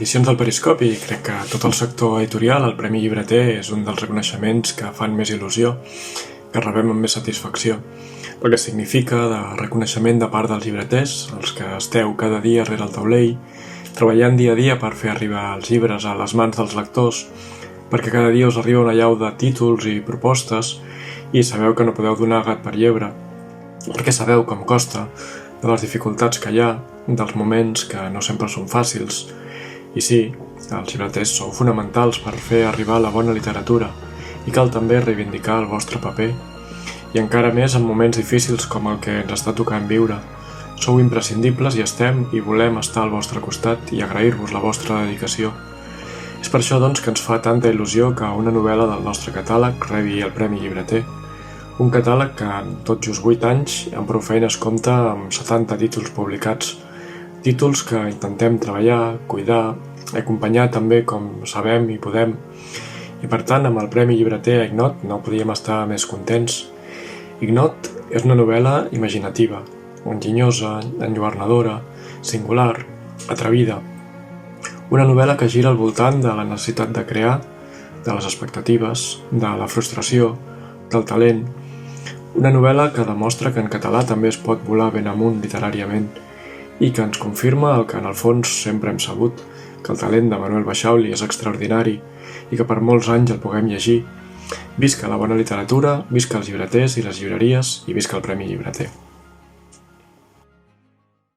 edicions del Periscopi i crec que tot el sector editorial, el Premi Llibreter és un dels reconeixements que fan més il·lusió, que rebem amb més satisfacció, perquè significa de reconeixement de part dels llibreters, els que esteu cada dia rere el taulell, treballant dia a dia per fer arribar els llibres a les mans dels lectors, perquè cada dia us arriba una llau de títols i propostes i sabeu que no podeu donar gat per llebre, perquè sabeu com costa, de les dificultats que hi ha, dels moments que no sempre són fàcils. I sí, els llibreters sou fonamentals per fer arribar la bona literatura i cal també reivindicar el vostre paper. I encara més en moments difícils com el que ens està tocant viure. Sou imprescindibles i estem i volem estar al vostre costat i agrair-vos la vostra dedicació. És per això doncs que ens fa tanta il·lusió que una novel·la del nostre catàleg rebi el Premi Llibreter. Un catàleg que en tot just 8 anys amb prou feines compta amb 70 títols publicats. Títols que intentem treballar, cuidar, acompanyar també com sabem i podem. I per tant, amb el Premi Llibreter a Ignot no podíem estar més contents. Ignot és una novel·la imaginativa, enginyosa, enlluernadora, singular, atrevida. Una novel·la que gira al voltant de la necessitat de crear, de les expectatives, de la frustració, del talent. Una novel·la que demostra que en català també es pot volar ben amunt literàriament i que ens confirma el que en el fons sempre hem sabut, que el talent de Manuel Baixauli és extraordinari i que per molts anys el puguem llegir. Visca la bona literatura, visca els llibreters i les llibreries i visca el Premi Llibreter.